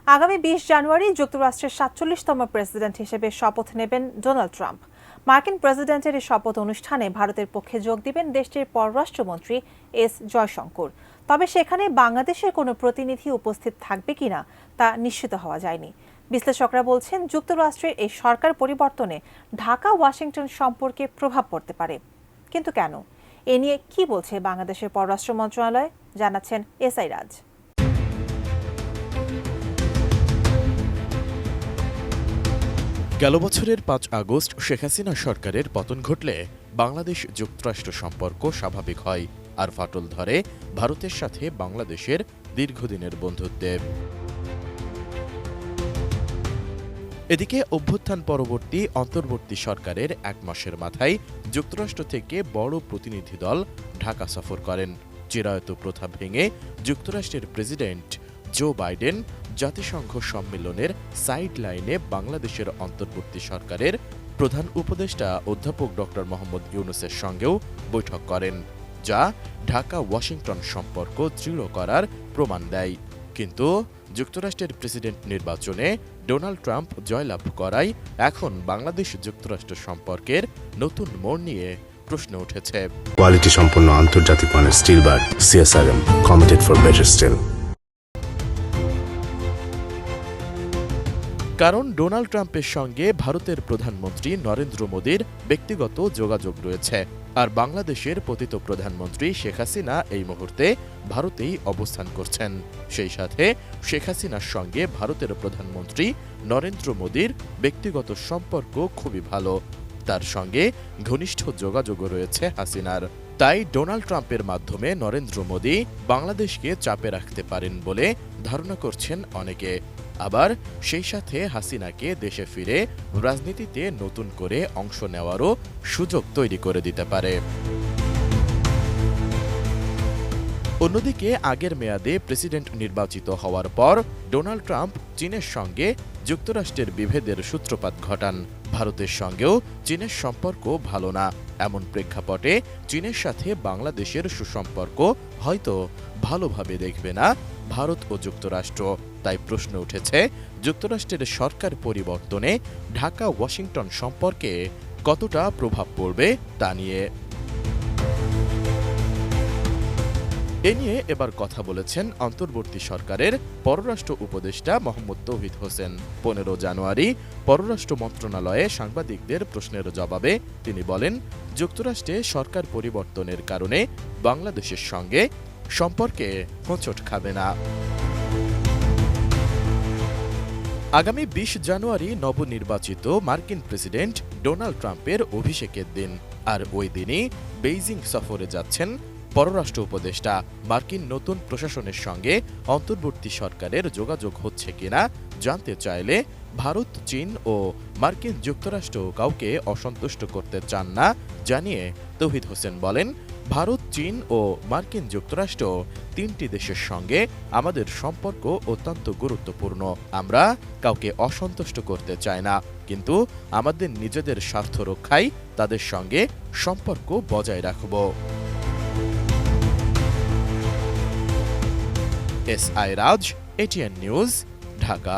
আগামী ২০ জানুয়ারি যুক্তরাষ্ট্রের ৪৭তম প্রেসিডেন্ট হিসেবে শপথ নেবেন ডোনাল্ড ট্রাম্প। মার্কিন প্রেসিডেন্টের এই শপথ অনুষ্ঠানে ভারতের পক্ষে যোগ দিবেন দেশটির পররাষ্ট্রমন্ত্রী এস জয়শঙ্কর। তবে সেখানে বাংলাদেশের কোনো প্রতিনিধি উপস্থিত থাকবে কিনা তা নিশ্চিত হওয়া যায়নি। বিশ্লেষকরা বলছেন, যুক্তরাষ্ট্রের এই সরকার পরিবর্তনে ঢাকা ওয়াশিংটন সম্পর্কে প্রভাব পড়তে পারে। কিন্তু কেন? এ নিয়ে কি বলছে বাংলাদেশের পররাষ্ট্র মন্ত্রণালয়, জানাচ্ছেন এসআই রাজ। গেল বছরের ৫ আগস্ট শেখ হাসিনা সরকারের পতন ঘটলে বাংলাদেশ যুক্তরাষ্ট্র সম্পর্ক স্বাভাবিক হয়, আর ফাটল ধরে ভারতের সাথে বাংলাদেশের দীর্ঘদিনের বন্ধুত্বে। এদিকে অভ্যুত্থান পরবর্তী অন্তর্বর্তী সরকারের ১ মাসের মাথায় যুক্তরাষ্ট্র থেকে বড় প্রতিনিধি দল ঢাকা সফর করেন। চিরায়ত প্রথা ভেঙে যুক্তরাষ্ট্রের প্রেসিডেন্ট জো বাইডেন জাতিসংঘ সম্মেলনের সাইড লাইনে বাংলাদেশের অন্তর্বর্তী সরকারের প্রধান উপদেষ্টা অধ্যাপক ডক্টর মোহাম্মদ ইউনূসের সঙ্গেও বৈঠক করেন, যা ঢাকা ওয়াশিংটন সম্পর্ক দৃঢ় করার প্রমাণ দেয়। কিন্তু যুক্তরাষ্ট্রের প্রেসিডেন্ট নির্বাচনে ডোনাল্ড ট্রাম্প জয়লাভ করায় এখন বাংলাদেশ যুক্তরাষ্ট্র সম্পর্কের নতুন মোড় নিয়ে প্রশ্ন উঠেছে। কোয়ালিটি সম্পন্ন আন্তর্জাতিক মানের still bar CSRM, committed for better still. কারণ ডোনাল্ড ট্রাম্পের সঙ্গে ভারতের প্রধানমন্ত্রী নরেন্দ্র মোদীর ব্যক্তিগত যোগাযোগ রয়েছে, আর বাংলাদেশের পতিত প্রধানমন্ত্রী শেখ হাসিনা এই মুহূর্তে ভারতেই অবস্থান করছেন। সেই সাথে শেখ হাসিনার সঙ্গে ভারতের প্রধানমন্ত্রী নরেন্দ্র মোদীর ব্যক্তিগত সম্পর্ক খুবই ভালো, তার সঙ্গে ঘনিষ্ঠ যোগাযোগও রয়েছে হাসিনার। তাই ডোনাল্ড ট্রাম্পের মাধ্যমে নরেন্দ্র মোদী বাংলাদেশকে চাপে রাখতে পারেন বলে ধারণা করছেন অনেকে। আবার সেই সাথে হাসিনাকে দেশে ফিরে রাজনীতিতে নতুন করে অংশ নেওয়ারও সুযোগ তৈরি করে দিতে পারে। অন্যদিকে আগের মেয়াদে প্রেসিডেন্ট নির্বাচিত হওয়ার পর ডোনাল্ড ট্রাম্প চীনের সঙ্গে যুক্তরাষ্ট্রের বিভেদের সূত্রপাত ঘটান। ভারতের সঙ্গেও চীনের সম্পর্ক ভালো না, এমন প্রেক্ষাপটে চীনের সাথে বাংলাদেশের সুসম্পর্ক হয়তো ভালোভাবে দেখবে না ভারত ও যুক্তরাষ্ট্র। তাই প্রশ্ন উঠেছে, যুক্তরাষ্ট্রের সরকার পরিবর্তনে ঢাকা ওয়াশিংটন সম্পর্কে কতটা প্রভাব পড়বে তা নিয়ে। এ নিয়ে এবার কথা বলেছেন অন্তর্বর্তী সরকারের পররাষ্ট্র উপদেষ্টা মোহাম্মদ তৌহিদ হোসেন। ১৫ জানুয়ারি পররাষ্ট্র মন্ত্রণালয়ে সাংবাদিকদের প্রশ্নের জবাবে তিনি বলেন, যুক্তরাষ্ট্রে সরকার পরিবর্তনের কারণে বাংলাদেশের সঙ্গে সম্পর্কে হোঁচট খাবে না। আগামী ২০ জানুয়ারি নবনির্বাচিত মার্কিন প্রেসিডেন্ট ডোনাল্ড ট্রাম্পের অভিষেকের দিন, আর ওই দিনই বেইজিং সফরে যাচ্ছেন পররাষ্ট্র উপদেষ্টা। মার্কিন নতুন প্রশাসনের সঙ্গে অন্তর্বর্তী সরকারের যোগাযোগ হচ্ছে কিনা জানতে চাইলে ভারত, চীন ও মার্কিন যুক্তরাষ্ট্র কাউকে অসন্তুষ্ট করতে চান না জানিয়ে তৌহিদ হোসেন বলেন, ভারত, চীন ও মার্কিন যুক্তরাষ্ট্র ৩টি দেশের সঙ্গে আমাদের সম্পর্ক অত্যন্ত গুরুত্বপূর্ণ। আমরা কাউকে অসন্তুষ্ট করতে চাই না, কিন্তু আমাদের নিজেদের স্বার্থ রক্ষায় তাদের সঙ্গে সম্পর্ক বজায় রাখব। এসআই রাজ, এটিএন নিউজ, ঢাকা।